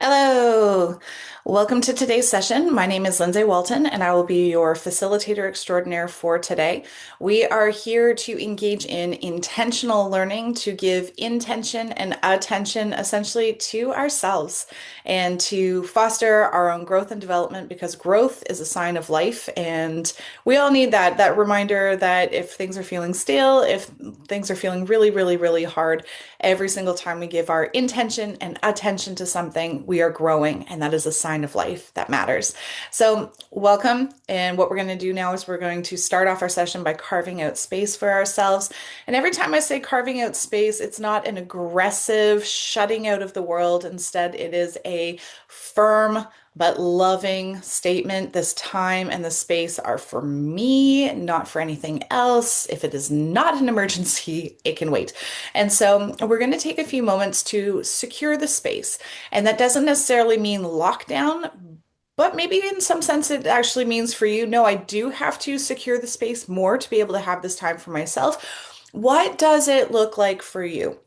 Hello, welcome to today's session. My name is Lindsay Walton, and I will be your facilitator extraordinaire for today. We are here to engage in intentional learning to give intention and attention essentially to ourselves and to foster our own growth and development because growth is a sign of life. And we all need that reminder that if things are feeling stale, if things are feeling really, really, really hard, every single time we give our intention and attention to something, we are growing, and that is a sign of life that matters. So, welcome. And what we're going to do now is we're going to start off our session by carving out space for ourselves. And every time I say carving out space, it's not an aggressive shutting out of the world. Instead, it is a firm, but loving statement. This time and the space are for me, not for anything else. If it is not an emergency, it can wait. And so we're going to take a few moments to secure the space. And that doesn't necessarily mean lockdown, but maybe in some sense it actually means for you, no, I do have to secure the space more to be able to have this time for myself. What does it look like for you?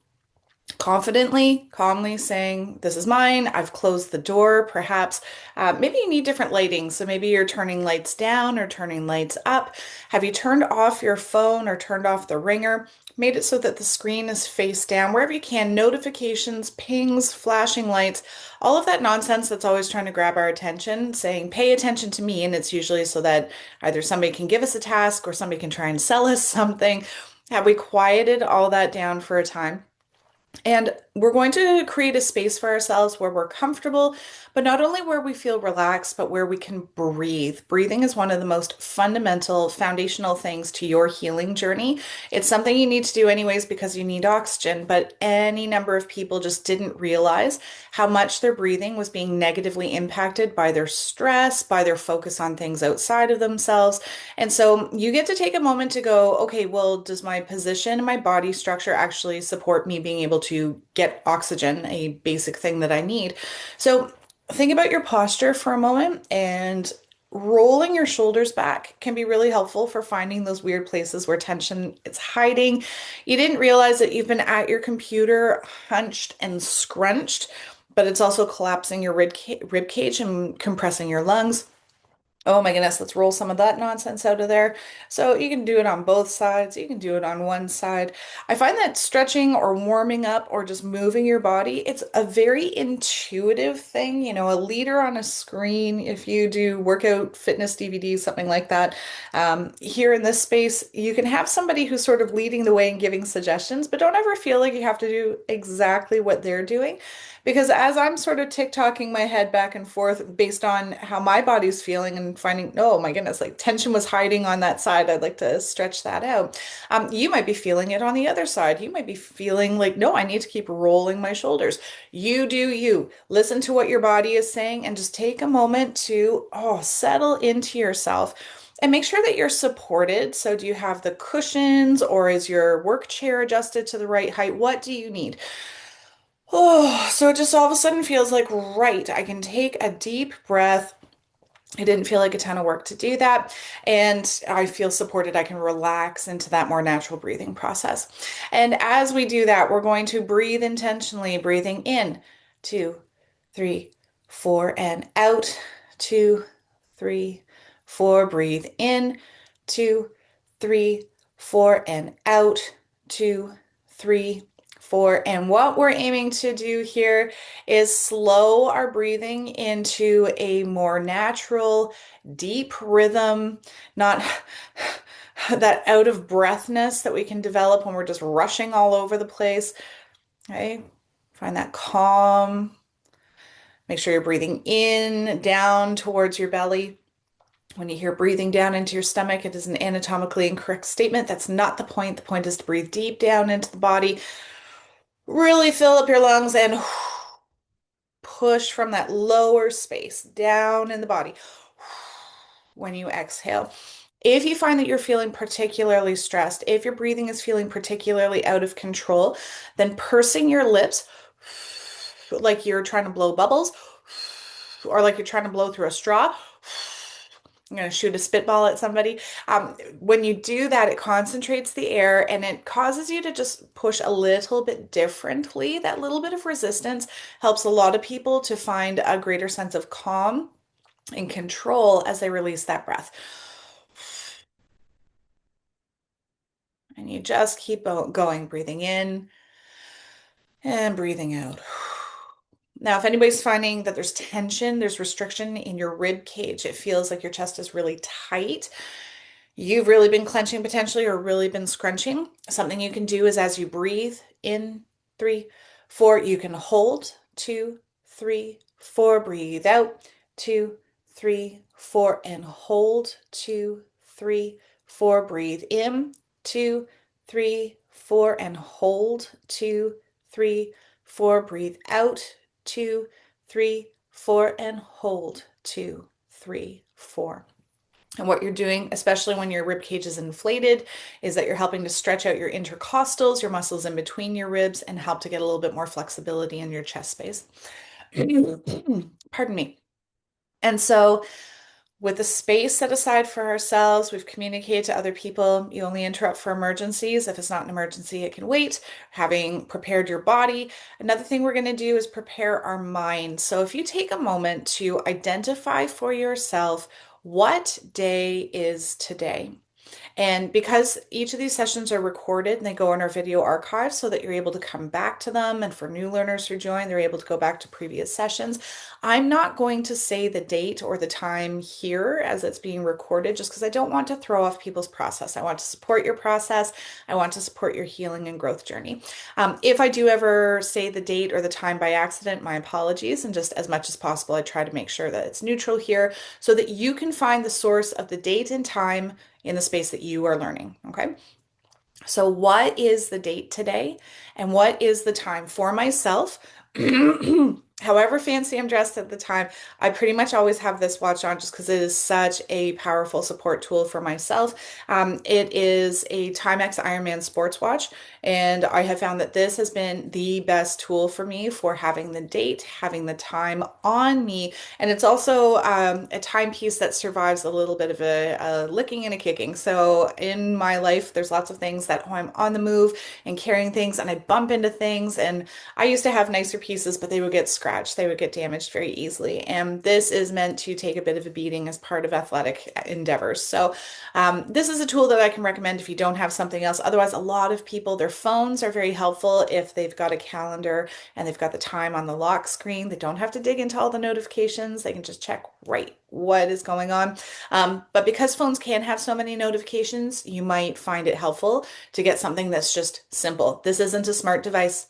Confidently, calmly saying, "This is mine. I've closed the door." Perhaps maybe you need different lighting. So maybe you're turning lights down or turning lights up. Have you turned off your phone or turned off the ringer? Made it so that the screen is face down wherever you can. Notifications, pings, flashing lights, all of that nonsense that's always trying to grab our attention, saying, "Pay attention to me." And it's usually so that either somebody can give us a task or somebody can try and sell us something. Have we quieted all that down for a time? And we're going to create a space for ourselves where we're comfortable, but not only where we feel relaxed, but where we can breathe. Breathing is one of the most fundamental, foundational things to your healing journey. It's something you need to do anyways because you need oxygen, but any number of people just didn't realize how much their breathing was being negatively impacted by their stress, by their focus on things outside of themselves. And so you get to take a moment to go, okay, well, does my position and my body structure actually support me being able to get oxygen, a basic thing that I need? So think about your posture for a moment, and rolling your shoulders back can be really helpful for finding those weird places where tension is hiding. You didn't realize that you've been at your computer hunched and scrunched, but it's also collapsing your rib cage and compressing your lungs. Oh my goodness, let's roll some of that nonsense out of there. So you can do it on both sides. You can do it on one side. I find that stretching or warming up or just moving your body, it's a very intuitive thing. You know, a leader on a screen, if you do workout fitness DVDs, something like that, here in this space, you can have somebody who's sort of leading the way and giving suggestions, but don't ever feel like you have to do exactly what they're doing. Because as I'm sort of tick-tocking my head back and forth based on how my body's feeling and finding, oh my goodness, like tension was hiding on that side, I'd like to stretch that out. You might be feeling it on the other side. You might be feeling like, no, I need to keep rolling my shoulders. You do you. Listen to what your body is saying and just take a moment to, settle into yourself. And make sure that you're supported. So, do you have the cushions or is your work chair adjusted to the right height? What do you need? Oh, so it just all of a sudden feels like, right, I can take a deep breath. I didn't feel like a ton of work to do that. And I feel supported. I can relax into that more natural breathing process. And as we do that, we're going to breathe intentionally, breathing in, 2, 3, 4, and out, 2, 3, 4. Breathe in, 2, 3, 4, and out, 2, 3, 4. And what we're aiming to do here is slow our breathing into a more natural, deep rhythm, not that out of breathness that we can develop when we're just rushing all over the place. Okay? Find that calm. Make sure you're breathing in, down towards your belly. When you hear breathing down into your stomach, it is an anatomically incorrect statement. That's not the point. The point is to breathe deep down into the body. Really fill up your lungs and push from that lower space down in the body when you exhale. If you find that you're feeling particularly stressed, if your breathing is feeling particularly out of control, then pursing your lips like you're trying to blow bubbles or like you're trying to blow through a straw I'm going to shoot a spitball at somebody. When you do that, it concentrates the air and it causes you to just push a little bit differently. That little bit of resistance helps a lot of people to find a greater sense of calm and control as they release that breath. And you just keep going, breathing in and breathing out. Now, if anybody's finding that there's tension, there's restriction in your rib cage, it feels like your chest is really tight. You've really been clenching potentially or really been scrunching. Something you can do is as you breathe in 3, 4, you can hold 2, 3, 4, breathe out 2, 3, 4, and hold 2, 3, 4, breathe in 2, 3, 4, and hold 2, 3, 4, breathe out 2, 3, 4, and hold 2, 3, 4. And what you're doing, especially when your rib cage is inflated, is that you're helping to stretch out your intercostals, your muscles in between your ribs, and help to get a little bit more flexibility in your chest space. Pardon me. And so, with the space set aside for ourselves, we've communicated to other people, you only interrupt for emergencies. If it's not an emergency, it can wait. Having prepared your body. Another thing we're going to do is prepare our mind. So if you take a moment to identify for yourself what day is today. And because each of these sessions are recorded and they go in our video archive so that you're able to come back to them. And for new learners who join, they're able to go back to previous sessions. I'm not going to say the date or the time here as it's being recorded just because I don't want to throw off people's process. I want to support your process. I want to support your healing and growth journey. If I do ever say the date or the time by accident, my apologies. And just as much as possible, I try to make sure that it's neutral here so that you can find the source of the date and time in the space that you are learning. Okay. So, what is the date today? And what is the time for myself? However fancy I'm dressed at the time, I pretty much always have this watch on just because it is such a powerful support tool for myself. It is a Timex Ironman sports watch, and I have found that this has been the best tool for me for having the date, having the time on me, and it's also a timepiece that survives a little bit of a licking and a kicking. So in my life, there's lots of things that I'm on the move and carrying things, and I bump into things, and I used to have nicer pieces, but they would get scratched. They would get damaged very easily. And this is meant to take a bit of a beating as part of athletic endeavors. So this is a tool that I can recommend if you don't have something else. Otherwise, a lot of people, their phones are very helpful if they've got a calendar and they've got the time on the lock screen. They don't have to dig into all the notifications. They can just check right what is going on. But because phones can have so many notifications, you might find it helpful to get something that's just simple. This isn't a smart device.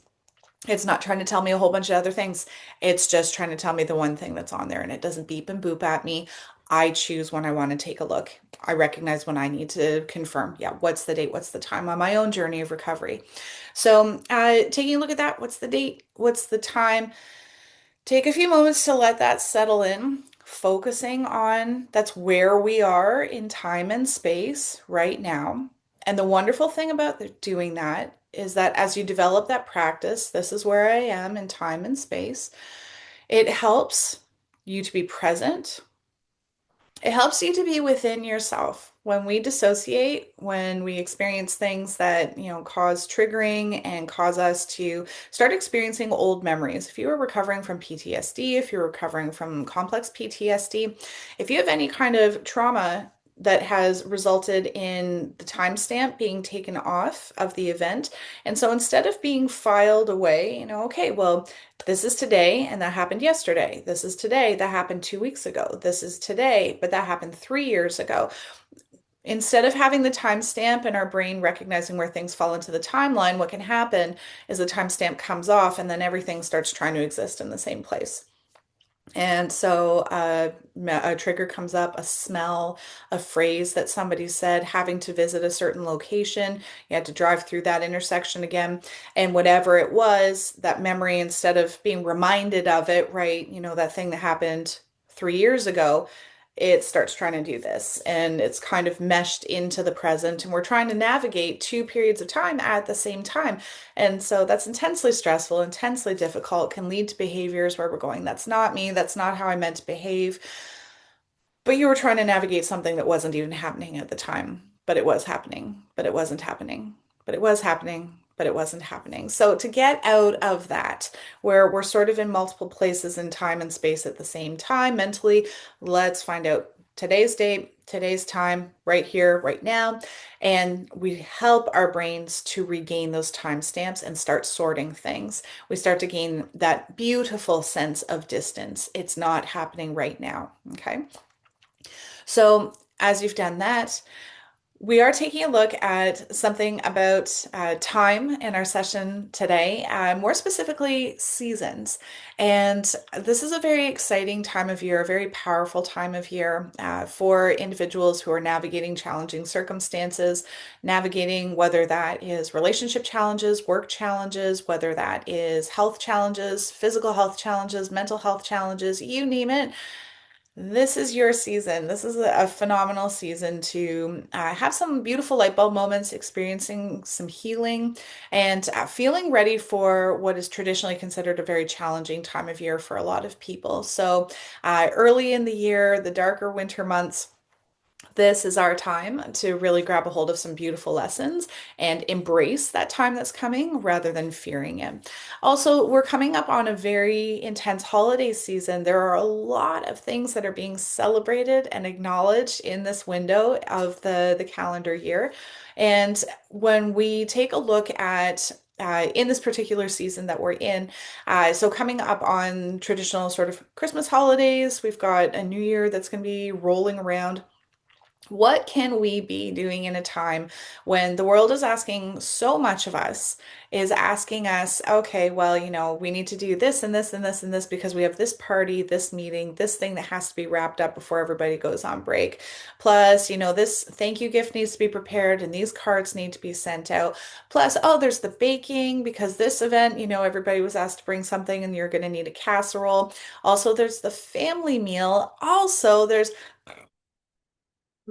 It's not trying to tell me a whole bunch of other things. It's just trying to tell me the one thing that's on there, and it doesn't beep and boop at me. I choose when I want to take a look. I recognize when I need to confirm, yeah, what's the date, what's the time on my own journey of recovery. So, taking a look at that, what's the date, what's the time? Take a few moments to let that settle in, focusing on that's where we are in time and space right now. And the wonderful thing about doing that is that as you develop that practice, this is where I am in time and space, it helps you to be present. It helps you to be within yourself. When we dissociate, when we experience things that, cause triggering and cause us to start experiencing old memories. If you are recovering from PTSD, if you're recovering from complex PTSD, if you have any kind of trauma that has resulted in the timestamp being taken off of the event. And so instead of being filed away, okay, well, this is today and that happened yesterday. This is today, that happened 2 weeks ago. This is today, but that happened 3 years ago. Instead of having the timestamp and our brain recognizing where things fall into the timeline, what can happen is the timestamp comes off and then everything starts trying to exist in the same place. And so a trigger comes up, a smell, a phrase that somebody said, having to visit a certain location. You had to drive through that intersection again. And whatever it was, that memory, instead of being reminded of it, right, that thing that happened 3 years ago, it starts trying to do this and it's kind of meshed into the present. And we're trying to navigate two periods of time at the same time. And so that's intensely stressful, intensely difficult, can lead to behaviors where we're going, that's not me, that's not how I meant to behave. But you were trying to navigate something that wasn't even happening at the time, but it was happening, but it wasn't happening, but it was happening, but it wasn't happening. So to get out of that, where we're sort of in multiple places in time and space at the same time mentally, let's find out today's date, today's time, right here, right now. And we help our brains to regain those timestamps and start sorting things. We start to gain that beautiful sense of distance. It's not happening right now. Okay. So, as you've done that, we are taking a look at something about time in our session today, more specifically seasons. And this is a very exciting time of year, a very powerful time of year for individuals who are navigating challenging circumstances, navigating whether that is relationship challenges, work challenges, whether that is health challenges, physical health challenges, mental health challenges, you name it. This is your season. This is a phenomenal season to have some beautiful light bulb moments, experiencing some healing, and feeling ready for what is traditionally considered a very challenging time of year for a lot of people. So, early in the year, the darker winter months, this is our time to really grab a hold of some beautiful lessons and embrace that time that's coming rather than fearing it. Also, we're coming up on a very intense holiday season. There are a lot of things that are being celebrated and acknowledged in this window of the calendar year. And when we take a look at in this particular season that we're in. So, coming up on traditional sort of Christmas holidays, we've got a new year that's going to be rolling around. What can we be doing in a time when the world is asking so much of us, is asking us, okay, well, we need to do this and this and this and this because we have this party, this meeting, this thing that has to be wrapped up before everybody goes on break. Plus, this thank you gift needs to be prepared and these cards need to be sent out. Plus, oh, there's the baking because this event, everybody was asked to bring something and you're going to need a casserole. Also, there's the family meal. Also, there's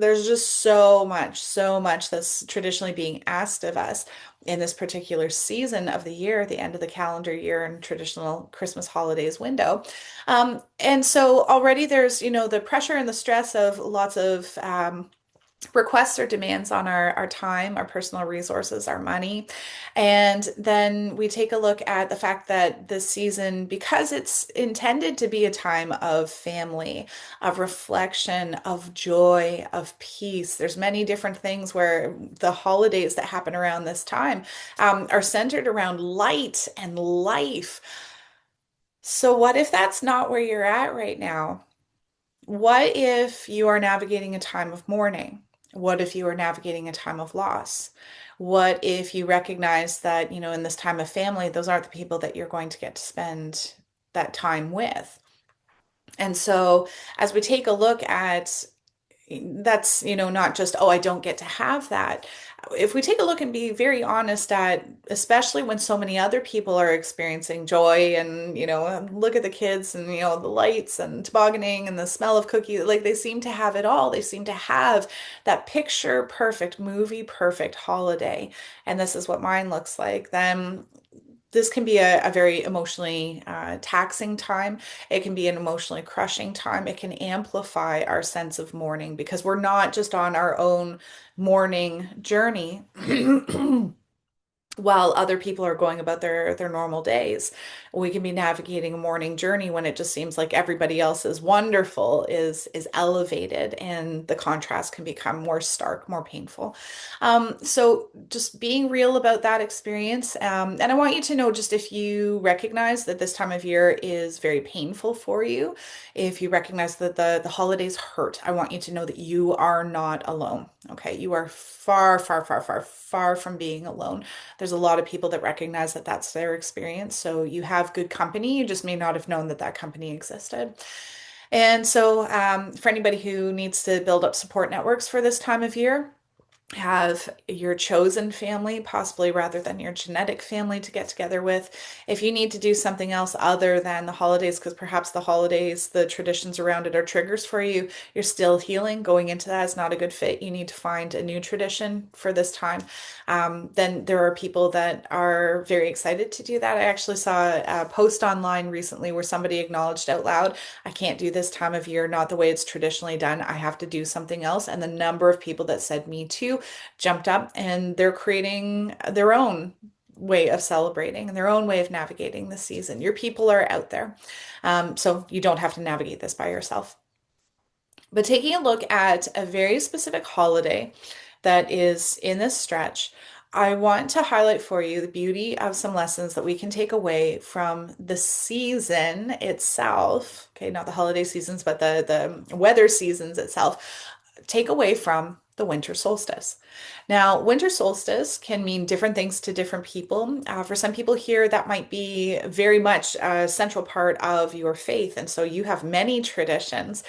just so much that's traditionally being asked of us in this particular season of the year, the end of the calendar year and traditional Christmas holidays window. And so already there's, the pressure and the stress of lots of requests or demands on our time, our personal resources, our money. And then we take a look at the fact that this season, because it's intended to be a time of family, of reflection, of joy, of peace. There's many different things where the holidays that happen around this time are centered around light and life. So what if that's not where you're at right now? What if you are navigating a time of mourning? What if you are navigating a time of loss? What if you recognize that, in this time of family, those aren't the people that you're going to get to spend that time with? And so, as we take a look at that's, not just, oh, I don't get to have that. If we take a look and be very honest at, especially when so many other people are experiencing joy and, look at the kids and, the lights and tobogganing and the smell of cookies, like they seem to have it all. They seem to have that picture perfect, movie perfect holiday. And this is what mine looks like. Then this can be a very emotionally taxing time. It can be an emotionally crushing time. It can amplify our sense of mourning because we're not just on our own mourning journey while other people are going about their normal days. We can be navigating a morning journey when it just seems like everybody else's wonderful is elevated and the contrast can become more stark, more painful. So just being real about that experience. And I want you to know just if you recognize that this time of year is very painful for you, if you recognize that the holidays hurt, I want you to know that you are not alone. Okay, you are far, far, far, far, far from being alone. There's a lot of people that recognize that that's their experience. So you have good company. You just may not have known that that company existed. And so, for anybody who needs to build up support networks for this time of year, have your chosen family, possibly rather than your genetic family to get together with. If you need to do something else other than the holidays, because perhaps the holidays, the traditions around it are triggers for you, you're still healing, going into that is not a good fit. You need to find a new tradition for this time. Then there are people that are very excited to do that. I actually saw a post online recently where somebody acknowledged out loud, I can't do this time of year, not the way it's traditionally done. I have to do something else. And the number of people that said me too jumped up and they're creating their own way of celebrating and their own way of navigating the season. Your people are out there. So you don't have to navigate this by yourself. But taking a look at a very specific holiday that is in this stretch, I want to highlight for you the beauty of some lessons that we can take away from the season itself. Okay, not the holiday seasons, but the weather seasons itself. Take away from the winter solstice. Now, winter solstice can mean different things to different people. For some people here, that might be very much a central part of your faith. And so you have many traditions,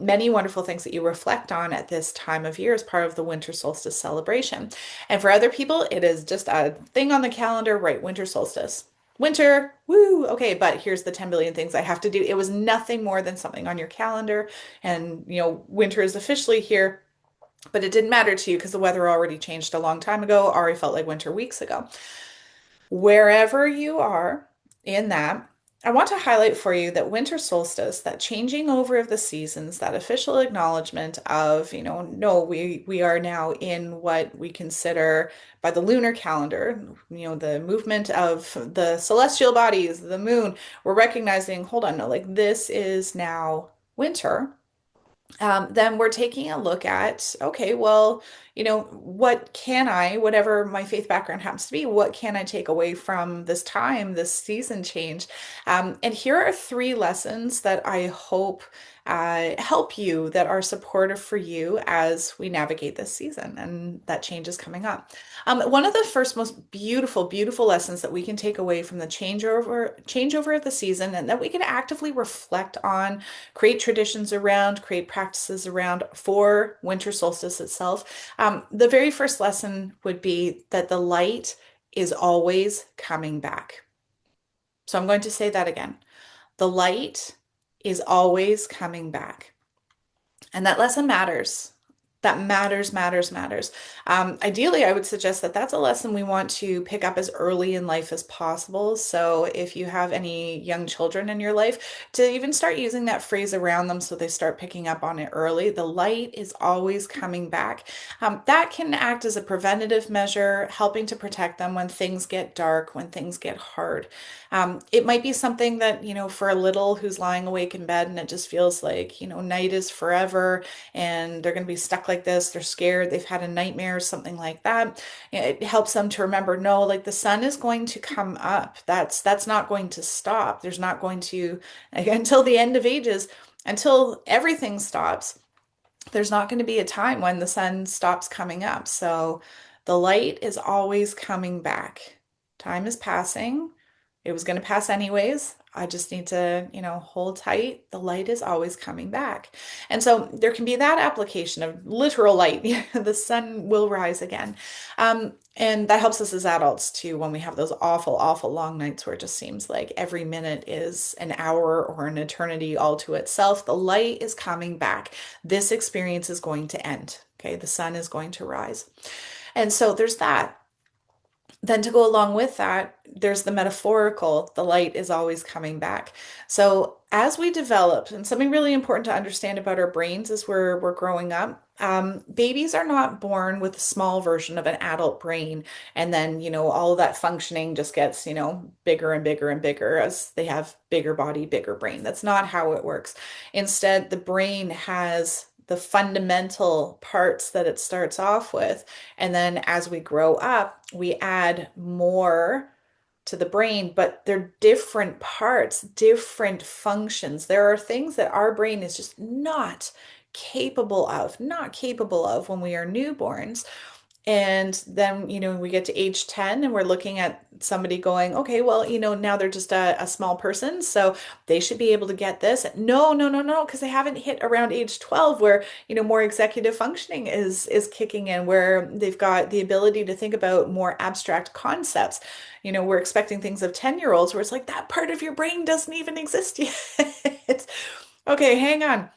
many wonderful things that you reflect on at this time of year as part of the winter solstice celebration. And for other people, it is just a thing on the calendar, right? Winter solstice. Winter, woo, okay, but here's the 10 billion things I have to do. It was nothing more than something on your calendar. And, winter is officially here. But it didn't matter to you because the weather already changed a long time ago, already felt like winter weeks ago. Wherever you are in that, I want to highlight for you that winter solstice, that changing over of the seasons, that official acknowledgement of, no, we are now in what we consider by the lunar calendar, the movement of the celestial bodies, the moon. We're recognizing, hold on, no, like this is now winter. Then we're taking a look at, okay, well, what can I, whatever my faith background happens to be, what can I take away from this time, this season change? And here are three lessons that I hope help you, that are supportive for you as we navigate this season and that change is coming up. One of the first most beautiful, beautiful lessons that we can take away from the changeover of the season, and that we can actively reflect on, create traditions around, create practices around for winter solstice itself. The very first lesson would be that the light is always coming back. So I'm going to say that again. The light is always coming back. And that lesson matters. That matters, matters, matters. Ideally, I would suggest that that's a lesson we want to pick up as early in life as possible. So if you have any young children in your life, to even start using that phrase around them so they start picking up on it early. The light is always coming back. That can act as a preventative measure, helping to protect them when things get dark, when things get hard. It might be something that, for a little who's lying awake in bed and it just feels like, night is forever and they're going to be stuck like this. They're scared. They've had a nightmare or something like that. It helps them to remember, no, like the sun is going to come up. That's not going to stop. There's not going to, until the end of ages, until everything stops, there's not going to be a time when the sun stops coming up. So the light is always coming back. Time is passing. It was going to pass anyways. I just need to, hold tight. The light is always coming back. And so there can be that application of literal light. The sun will rise again. And that helps us as adults too, when we have those awful, awful long nights where it just seems like every minute is an hour or an eternity all to itself. The light is coming back. This experience is going to end. Okay. The sun is going to rise. And so there's that. Then to go along with that, there's the metaphorical, the light is always coming back. So as we develop, and something really important to understand about our brains as we're growing up, babies are not born with a small version of an adult brain, and then, all of that functioning just gets, bigger and bigger and bigger as they have bigger body, bigger brain. That's not how it works. Instead, the brain has the fundamental parts that it starts off with. And then as we grow up, we add more to the brain, but they're different parts, different functions. There are things that our brain is just not capable of when we are newborns. And then, we get to age 10 and we're looking at somebody going, okay, well, now they're just a small person, so they should be able to get this. No, no, no, no, because they haven't hit around age 12 where, more executive functioning is kicking in, where they've got the ability to think about more abstract concepts. We're expecting things of 10-year-olds where it's like that part of your brain doesn't even exist yet. Okay, hang on.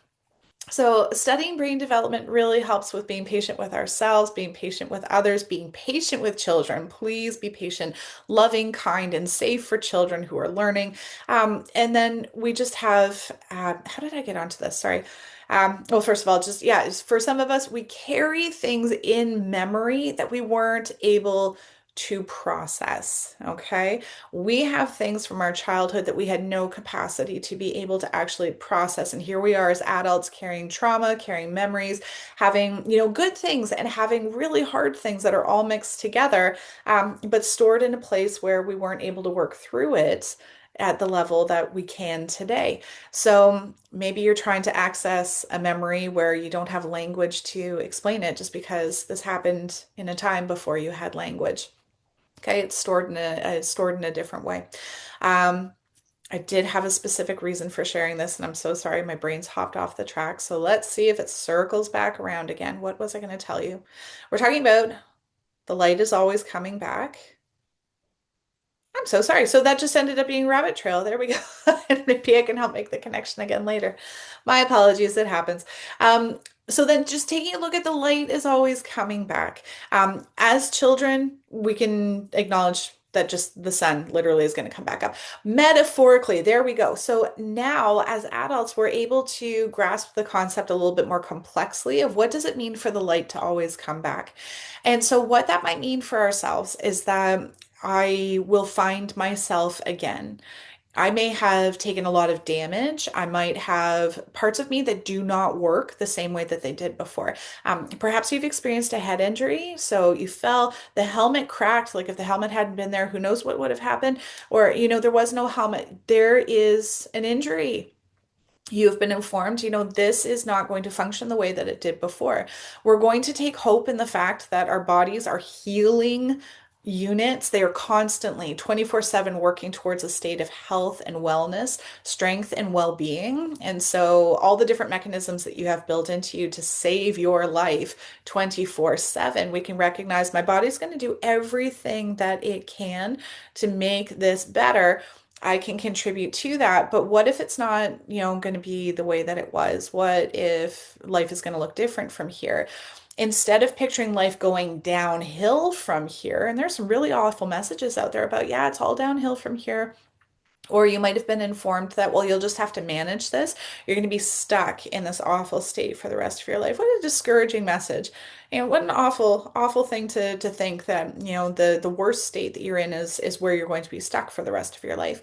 So, studying brain development really helps with being patient with ourselves, being patient with others, being patient with children. Please be patient, loving, kind, and safe for children who are learning. And then we just have, how did I get onto this? Sorry. Well, first of all, just, yeah, for some of us, we carry things in memory that we weren't able to process. Okay. We have things from our childhood that we had no capacity to be able to actually process. And here we are as adults carrying trauma, carrying memories, having, good things and having really hard things that are all mixed together, but stored in a place where we weren't able to work through it at the level that we can today. So maybe you're trying to access a memory where you don't have language to explain it just because this happened in a time before you had language. Okay, it's stored in a different way. Um, I did have a specific reason for sharing this, and I'm so sorry, my brain's hopped off the track. So let's see if it circles back around again. What was I going to tell you? We're talking about the light is always coming back. I'm so sorry. So that just ended up being rabbit trail. There we go. And maybe I can help make the connection again later. My apologies, it happens. So then just taking a look at the light is always coming back. As children, we can acknowledge that just the sun literally is going to come back up. Metaphorically, there we go. So now as adults, we're able to grasp the concept a little bit more complexly of what does it mean for the light to always come back. And so what that might mean for ourselves is that I will find myself again. I may have taken a lot of damage. I might have parts of me that do not work the same way that they did before. Perhaps you've experienced a head injury, so you fell, the helmet cracked. Like if the helmet hadn't been there, who knows what would have happened? Or, there was no helmet. There is an injury. You have been informed, this is not going to function the way that it did before. We're going to take hope in the fact that our bodies are healing units. They are constantly 24/7 working towards a state of health and wellness, strength and well-being. And so all the different mechanisms that you have built into you to save your life 24/7, we can recognize my body's going to do everything that it can to make this better. I can contribute to that, but what if it's not, going to be the way that it was? What if life is going to look different from here? Instead of picturing life going downhill from here, and there's some really awful messages out there about, yeah, it's all downhill from here. Or you might have been informed that, well, you'll just have to manage this. You're going to be stuck in this awful state for the rest of your life. What a discouraging message. What an awful, awful thing to think that, the worst state that you're in is where you're going to be stuck for the rest of your life.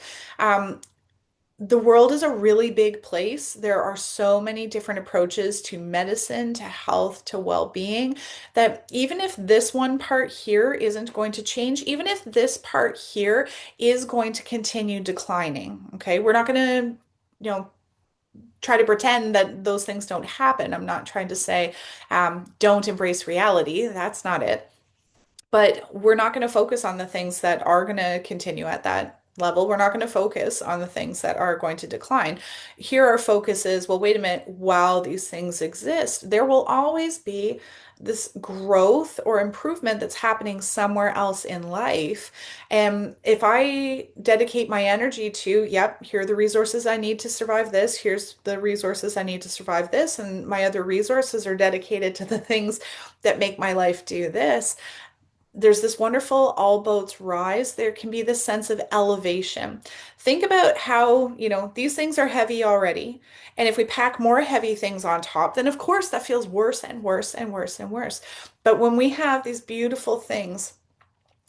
The world is a really big place. There are so many different approaches to medicine, to health, to well-being, that even if this one part here isn't going to change, even if this part here is going to continue declining, okay, we're not going to, try to pretend that those things don't happen. I'm not trying to say, don't embrace reality. That's not it. But we're not going to focus on the things that are going to continue at that level. We're not going to focus on the things that are going to decline. Here, our focus is, well, wait a minute, while these things exist, there will always be this growth or improvement that's happening somewhere else in life. And if I dedicate my energy to, yep, here are the resources I need to survive this, here's the resources I need to survive this, and my other resources are dedicated to the things that make my life do this, there's this wonderful all boats rise. There can be this sense of elevation. Think about how, these things are heavy already. And if we pack more heavy things on top, then of course that feels worse and worse and worse and worse. But when we have these beautiful things,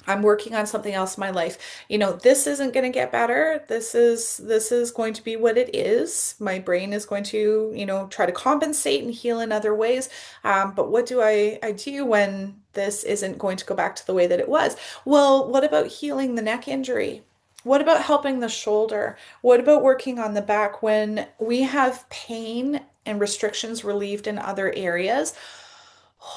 I'm working on something else in my life. This isn't going to get better. This is going to be what it is. My brain is going to, try to compensate and heal in other ways. But what do I do when this isn't going to go back to the way that it was? Well, what about healing the neck injury? What about helping the shoulder? What about working on the back when we have pain and restrictions relieved in other areas?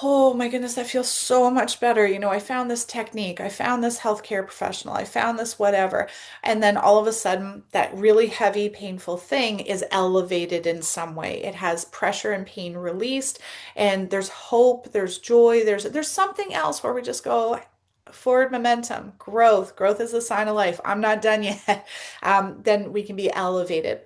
Oh my goodness, that feels so much better. I found this technique, I found this healthcare professional, I found this whatever. And then all of a sudden, that really heavy, painful thing is elevated in some way. It has pressure and pain released, and there's hope, there's joy, there's something else where we just go forward momentum, growth. Growth is a sign of life. I'm not done yet. Then we can be elevated.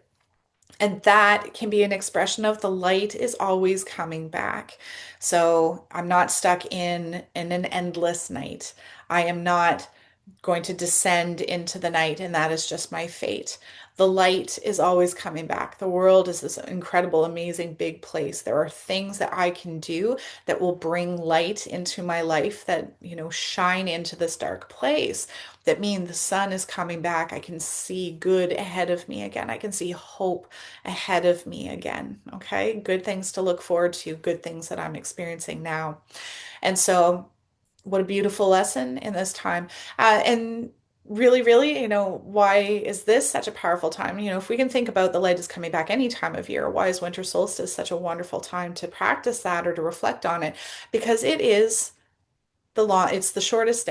And that can be an expression of the light is always coming back. So I'm not stuck in an endless night. I am not going to descend into the night, and that is just my fate. The light is always coming back. The world is this incredible, amazing, big place. There are things that I can do that will bring light into my life that, shine into this dark place. That mean the sun is coming back. I can see good ahead of me again. I can see hope ahead of me again. Okay. Good things to look forward to, good things that I'm experiencing now. And so, what a beautiful lesson in this time. And really, really, why is this such a powerful time? If we can think about the light is coming back any time of year, why is winter solstice such a wonderful time to practice that or to reflect on it? Because it's the shortest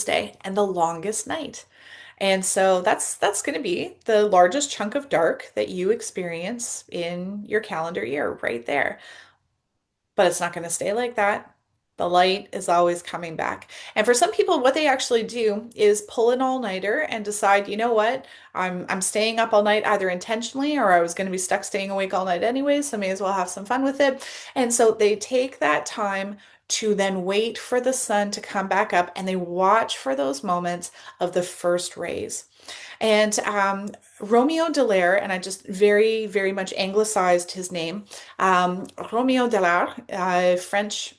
day, and the longest night. And so that's going to be the largest chunk of dark that you experience in your calendar year right there. But it's not going to stay like that. The light is always coming back. And for some people, what they actually do is pull an all-nighter and decide, you know what, I'm staying up all night either intentionally or I was going to be stuck staying awake all night anyway, so may as well have some fun with it. And so they take that time to then wait for the sun to come back up and they watch for those moments of the first rays. And Romeo Dallaire, and I just very, very much anglicized his name, Romeo Dallaire, French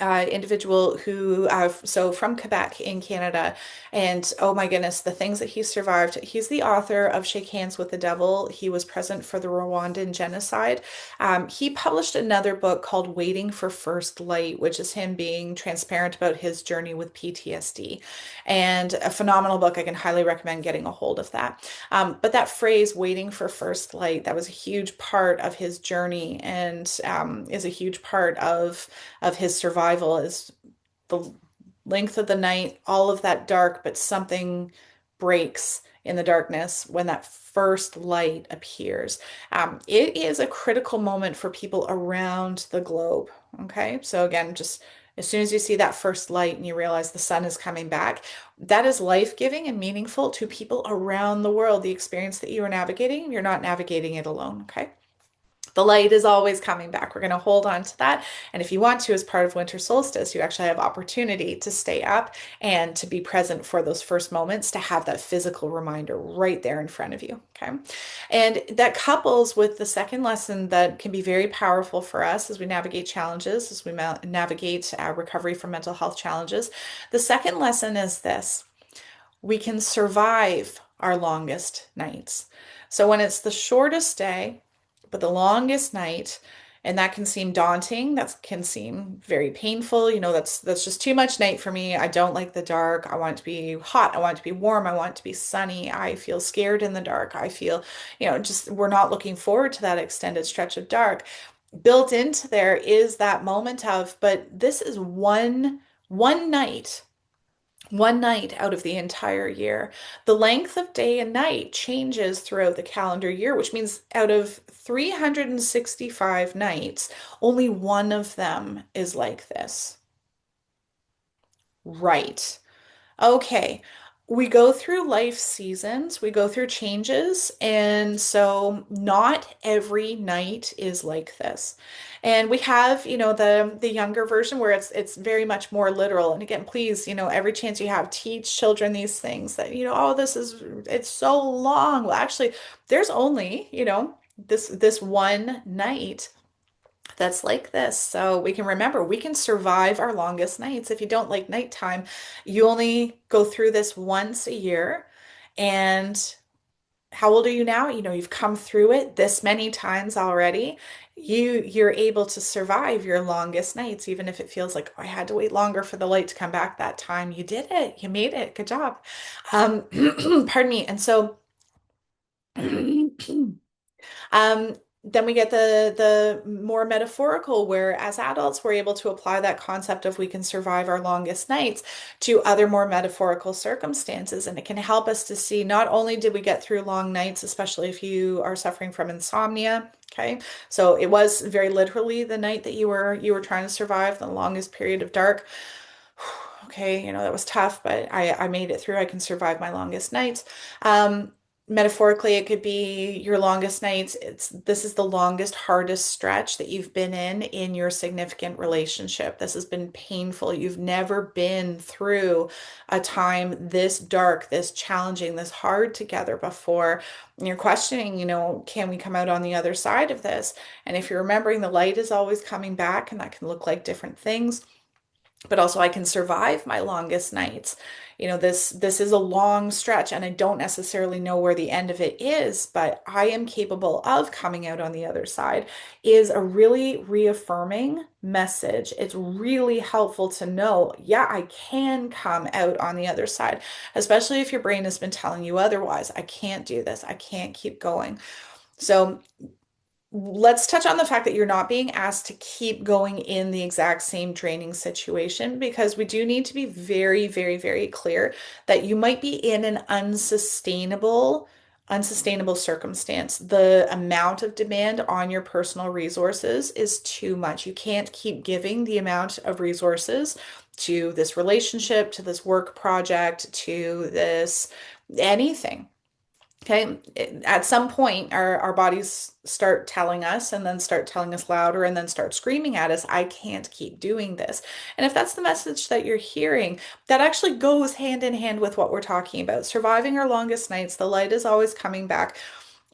individual who, so from Quebec in Canada. And oh my goodness, the things that he survived. He's the author of Shake Hands with the Devil. He was present for the Rwandan genocide. He published another book called Waiting for First Light, which is him being transparent about his journey with PTSD. And a phenomenal book. I can highly recommend getting a hold of that. But that phrase, waiting for first light, that was a huge part of his journey and is a huge part of his survival is the length of the night, all of that dark, but something breaks in the darkness when that first light appears. It is a critical moment for people around the globe. Okay, so again, just as soon as you see that first light and you realize the sun is coming back, that is life-giving and meaningful to people around the world. The experience that you are navigating, you're not navigating it alone. Okay. The light is always coming back. We're going to hold on to that. And if you want to, as part of winter solstice, you actually have opportunity to stay up and to be present for those first moments, to have that physical reminder right there in front of you. Okay. And that couples with the second lesson that can be very powerful for us as we navigate challenges, as we navigate recovery from mental health challenges. The second lesson is this: we can survive our longest nights. So when it's the shortest day, but the longest night, and that can seem daunting, that can seem very painful. That's just too much night for me. I don't like the dark. I want it to be hot. I want it to be warm. I want it to be sunny. I feel scared in the dark. I feel, just we're not looking forward to that extended stretch of dark. Built into there is that moment of, but this is one night out of the entire year. The length of day and night changes throughout the calendar year, which means out of 365 nights, only one of them is like this. Right. Okay. We go through life seasons, we go through changes, and so not every night is like this. And we have, the younger version where it's very much more literal. And again, please, every chance you have, teach children these things that, oh, it's so long. Well, actually, there's only, this one night that's like this. So we can remember we can survive our longest nights. If you don't like nighttime, you only go through this once a year. And how old are you now? You've come through it this many times already. You're able to survive your longest nights, even if it feels like, oh, I had to wait longer for the light to come back that time. You did it. You made it. Good job. Pardon me. And so um, then we get the more metaphorical, where as adults we're able to apply that concept of we can survive our longest nights to other more metaphorical circumstances, and it can help us to see not only did we get through long nights, especially if you are suffering from insomnia. Okay, so it was very literally the night that you were trying to survive the longest period of dark. Okay, that was tough, but I made it through. I can survive my longest nights. Um, Metaphorically, it could be your longest nights. This is the longest, hardest stretch that you've been in your significant relationship. This has been painful. You've never been through a time this dark, this challenging, this hard together before. And you're questioning, can we come out on the other side of this? And if you're remembering, the light is always coming back, and that can look like different things, but also I can survive my longest nights. This is a long stretch, and I don't necessarily know where the end of it is, but I am capable of coming out on the other side is a really reaffirming message. It's really helpful to know, yeah, I can come out on the other side, especially if your brain has been telling you otherwise. I can't do this. I can't keep going. So let's touch on the fact that you're not being asked to keep going in the exact same draining situation, because we do need to be very, very, very clear that you might be in an unsustainable circumstance. The amount of demand on your personal resources is too much. You can't keep giving the amount of resources to this relationship, to this work project, to this anything. Okay, at some point, our bodies start telling us, and then start telling us louder, and then start screaming at us, I can't keep doing this. And if that's the message that you're hearing, that actually goes hand in hand with what we're talking about. Surviving our longest nights, the light is always coming back.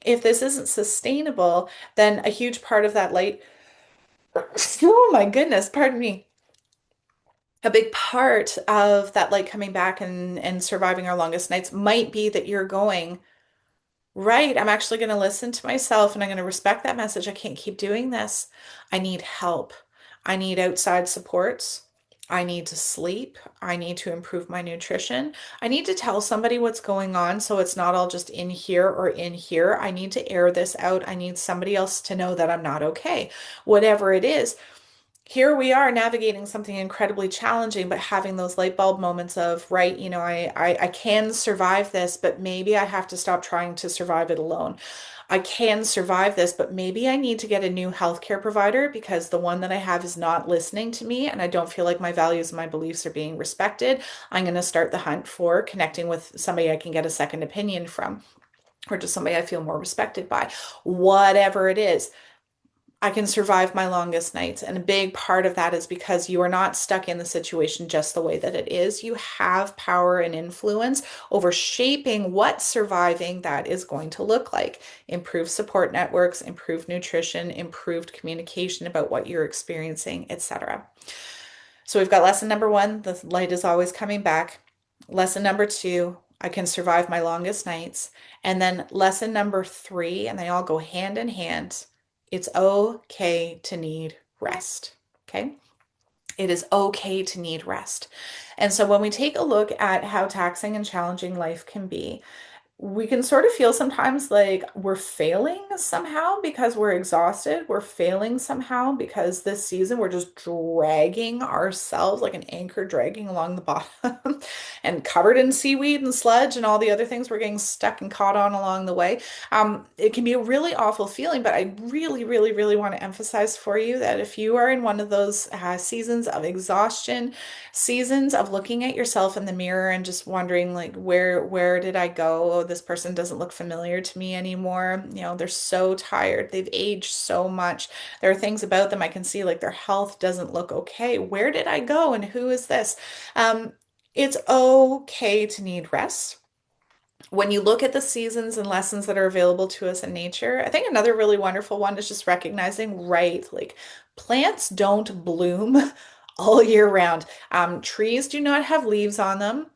If this isn't sustainable, then a huge part of that light, oh my goodness, pardon me. A big part of that light coming back and surviving our longest nights might be that you're going, right. I'm actually going to listen to myself, and I'm going to respect that message. I can't keep doing this. I need help. I need outside supports. I need to sleep. I need to improve my nutrition. I need to tell somebody what's going on so it's not all just in here or in here. I need to air this out. I need somebody else to know that I'm not okay. Whatever it is, here we are navigating something incredibly challenging, but having those light bulb moments of, right, I can survive this, but maybe I have to stop trying to survive it alone. I can survive this, but maybe I need to get a new healthcare provider because the one that I have is not listening to me, and I don't feel like my values and my beliefs are being respected. I'm going to start the hunt for connecting with somebody I can get a second opinion from, or just somebody I feel more respected by. Whatever it is, I can survive my longest nights. And a big part of that is because you are not stuck in the situation just the way that it is. You have power and influence over shaping what surviving that is going to look like. Improved support networks, improved nutrition, improved communication about what you're experiencing, etc. So we've got lesson number one, the light is always coming back. Lesson number two, I can survive my longest nights. And then lesson number three, and they all go hand in hand, it's okay to need rest. Okay. It is okay to need rest. And so when we take a look at how taxing and challenging life can be, we can sort of feel sometimes like we're failing somehow because we're exhausted. We're failing somehow because this season we're just dragging ourselves like an anchor dragging along the bottom and covered in seaweed and sludge and all the other things we're getting stuck and caught on along the way. It can be a really awful feeling, but I really, really, really want to emphasize for you that if you are in one of those seasons of exhaustion, seasons of looking at yourself in the mirror and just wondering like where did I go? Oh, this person doesn't look familiar to me anymore. They're so tired. They've aged so much. There are things about them I can see like their health doesn't look okay. Where did I go and who is this? It's okay to need rest. When you look at the seasons and lessons that are available to us in nature, I think another really wonderful one is just recognizing, right, like plants don't bloom all year round. Trees do not have leaves on them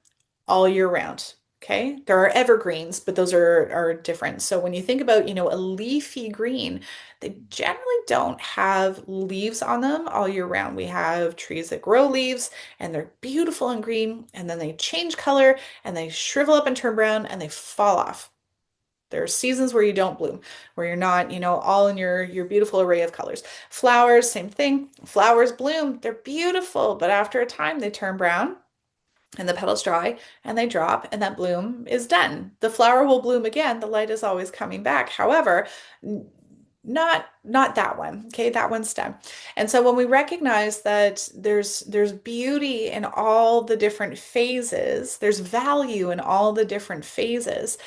all year round. Okay, there are evergreens, but those are different. So when you think about, a leafy green, they generally don't have leaves on them all year round. We have trees that grow leaves and they're beautiful and green, and then they change color and they shrivel up and turn brown and they fall off. There are seasons where you don't bloom, where you're not, all in your beautiful array of colors. Flowers, same thing. Flowers bloom, they're beautiful, but after a time they turn brown and the petals dry and they drop and that bloom is done. The flower will bloom again. The light is always coming back. However, not that one. Okay, that one's done. And so when we recognize that there's beauty in all the different phases, there's value in all the different phases.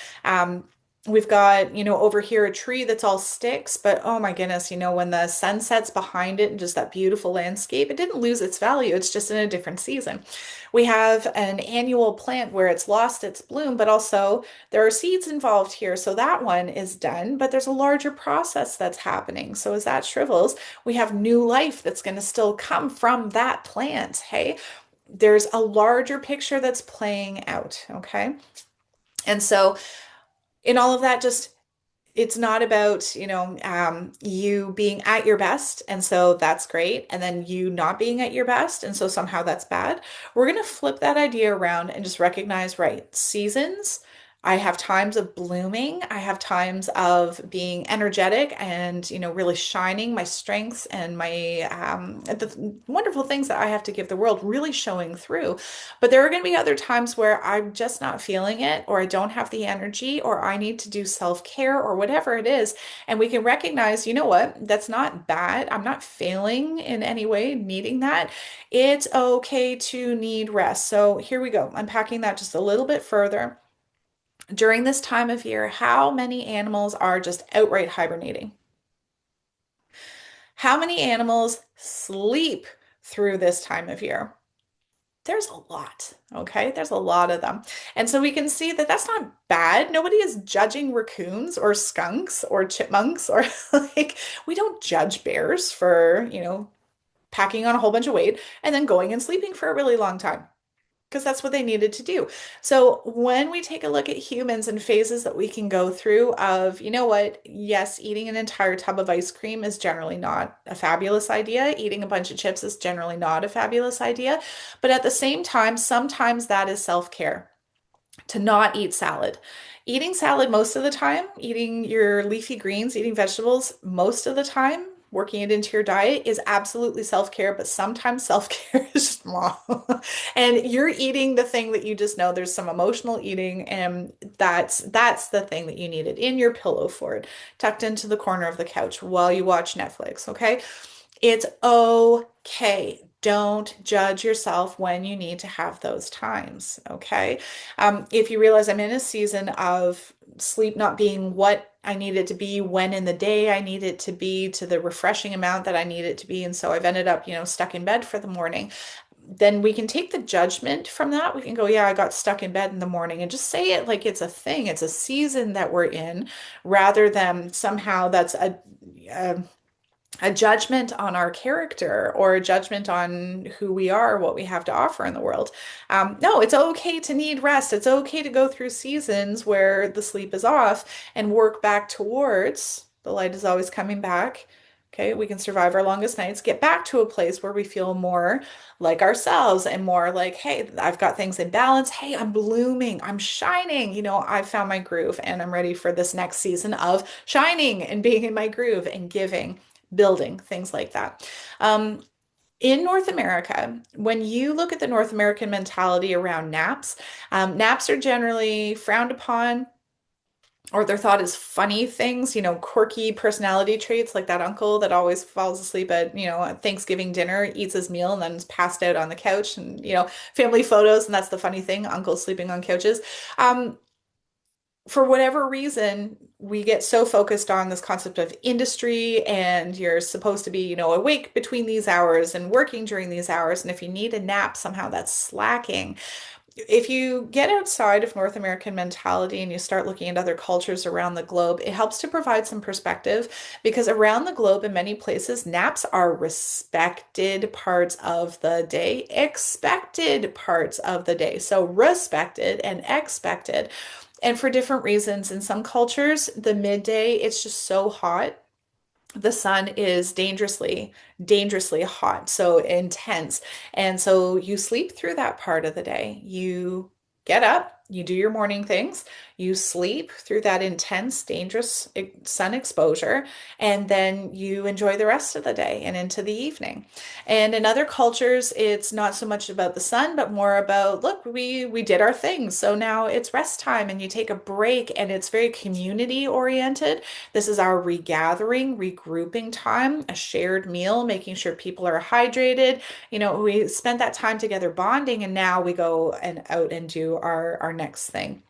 We've got, over here a tree that's all sticks, but oh my goodness, when the sun sets behind it and just that beautiful landscape, it didn't lose its value. It's just in a different season. We have an annual plant where it's lost its bloom, but also there are seeds involved here. So that one is done, but there's a larger process that's happening. So as that shrivels, we have new life that's going to still come from that plant. Hey, there's a larger picture that's playing out. Okay. And so in all of that, just it's not about, you being at your best. And so that's great. And then you not being at your best. And so somehow that's bad. We're going to flip that idea around and just recognize, right, seasons. I have times of blooming. I have times of being energetic and, really shining my strengths and my the wonderful things that I have to give the world really showing through. But there are going to be other times where I'm just not feeling it, or I don't have the energy, or I need to do self-care or whatever it is. And we can recognize, you know what, that's not bad. I'm not failing in any way, needing that. It's okay to need rest. So here we go, unpacking that just a little bit further. During this time of year, how many animals are just outright hibernating? How many animals sleep through this time of year? There's a lot, okay? There's a lot of them. And so we can see that that's not bad. Nobody is judging raccoons or skunks or chipmunks or like, we don't judge bears for, packing on a whole bunch of weight and then going and sleeping for a really long time, because that's what they needed to do. So when we take a look at humans and phases that we can go through of, you know what, yes, eating an entire tub of ice cream is generally not a fabulous idea. Eating a bunch of chips is generally not a fabulous idea. But at the same time, sometimes that is self-care to not eat salad. Eating salad most of the time, eating your leafy greens, eating vegetables most of the time, working it into your diet is absolutely self-care, but sometimes self-care is just wrong. And you're eating the thing that you just know there's some emotional eating, and that's the thing that you needed in your pillow fort, tucked into the corner of the couch while you watch Netflix, okay? It's okay. Don't judge yourself when you need to have those times, okay? If you realize I'm in a season of sleep not being what I need it to be, when in the day I need it to be, to the refreshing amount that I need it to be, and so I've ended up, stuck in bed for the morning, then we can take the judgment from that. We can go, yeah, I got stuck in bed in the morning, and just say it like it's a thing. It's a season that we're in, rather than somehow that's a judgment on our character or a judgment on who we are, what we have to offer in the world. No, it's okay to need rest. It's okay to go through seasons where the sleep is off and work back towards the light is always coming back. Okay, we can survive our longest nights, get back to a place where we feel more like ourselves and more like, hey, I've got things in balance. Hey, I'm blooming, I'm shining. I've found my groove and I'm ready for this next season of shining and being in my groove and giving, building, things like that. In North America, when you look at the North American mentality around naps, naps are generally frowned upon, or they're thought as funny things, quirky personality traits, like that uncle that always falls asleep at Thanksgiving dinner, eats his meal, and then is passed out on the couch, and, family photos, and that's the funny thing, uncles sleeping on couches. For whatever reason, we get so focused on this concept of industry, and you're supposed to be, awake between these hours and working during these hours. And if you need a nap, somehow that's slacking. If you get outside of North American mentality and you start looking at other cultures around the globe, it helps to provide some perspective, because around the globe, in many places, naps are respected parts of the day, expected parts of the day. So respected and expected. And for different reasons, in some cultures, the midday, it's just so hot. The sun is dangerously hot, so intense. And so you sleep through that part of the day. You get up, You do your morning things, you sleep through that intense, dangerous sun exposure, and then you enjoy the rest of the day and into the evening. And in other cultures, it's not so much about the sun, but more about, look, we did our things. So now it's rest time and you take a break and it's very community oriented. This is our regathering, regrouping time, a shared meal, making sure people are hydrated. We spent that time together bonding, and now we go and out and do our next thing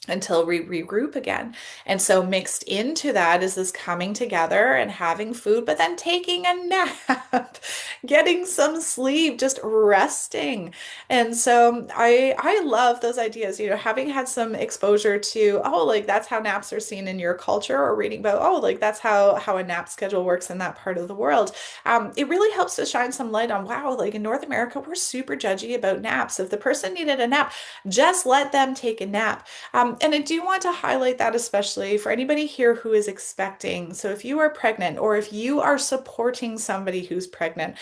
until we regroup again. And so mixed into that is this coming together and having food, but then taking a nap, getting some sleep, just resting. And so I love those ideas, having had some exposure to, oh, like that's how naps are seen in your culture, or reading about, oh, like that's how a nap schedule works in that part of the world. It really helps to shine some light on, wow, like in North America, we're super judgy about naps. If the person needed a nap, just let them take a nap. And I do want to highlight that, especially for anybody here who is expecting. So if you are pregnant or if you are supporting somebody who's pregnant,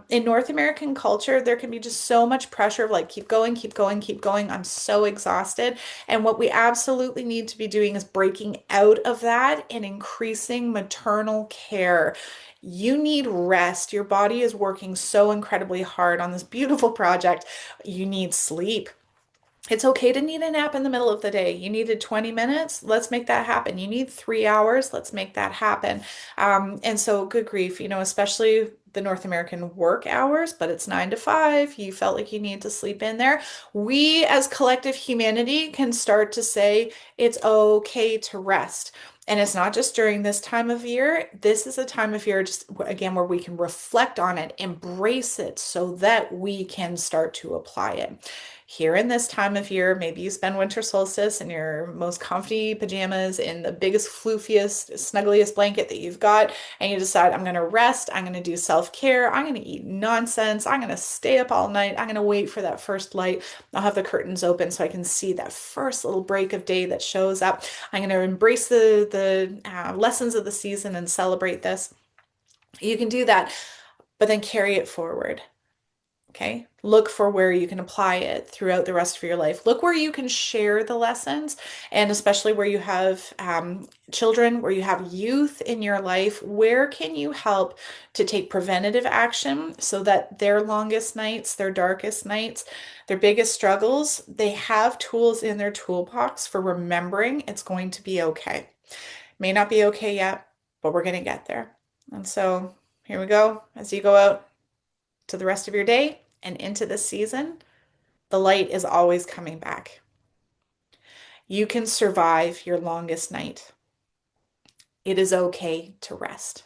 in North American culture, there can be just so much pressure of like, keep going, keep going, keep going. I'm so exhausted. And what we absolutely need to be doing is breaking out of that and increasing maternal care. You need rest. Your body is working so incredibly hard on this beautiful project. You need sleep. It's okay to need a nap in the middle of the day. You needed 20 minutes, let's make that happen. You need 3 hours, let's make that happen. And so, good grief, especially the North American work hours, but it's 9 to 5. You felt like you need to sleep in there. We, as collective humanity, can start to say it's okay to rest. And it's not just during this time of year. This is a time of year, just again, where we can reflect on it, embrace it so that we can start to apply it. Here in this time of year, maybe you spend winter solstice in your most comfy pajamas in the biggest, floofiest, snuggliest blanket that you've got, and you decide, I'm going to rest, I'm going to do self-care, I'm going to eat nonsense, I'm going to stay up all night, I'm going to wait for that first light. I'll have the curtains open so I can see that first little break of day that shows up. I'm going to embrace the lessons of the season and celebrate this. You can do that, but then carry it forward. Okay. Look for where you can apply it throughout the rest of your life. Look where you can share the lessons, and especially where you have children, where you have youth in your life. Where can you help to take preventative action so that their longest nights, their darkest nights, their biggest struggles, they have tools in their toolbox for remembering it's going to be okay. May not be okay yet, but we're going to get there. And so here we go. As you go out to the rest of your day and into this season, the light is always coming back. You can survive your longest night. It is okay to rest.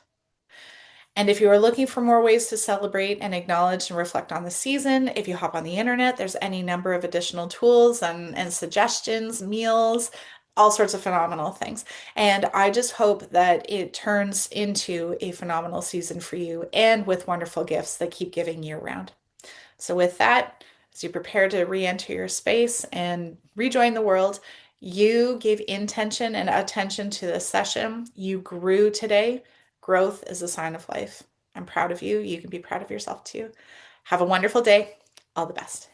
And if you are looking for more ways to celebrate and acknowledge and reflect on the season, if you hop on the internet, there's any number of additional tools and suggestions, meals, all sorts of phenomenal things. And I just hope that it turns into a phenomenal season for you and with wonderful gifts that keep giving year round. So, with that, as you prepare to re enter your space and rejoin the world, you gave intention and attention to this session. You grew today. Growth is a sign of life. I'm proud of you. You can be proud of yourself too. Have a wonderful day. All the best.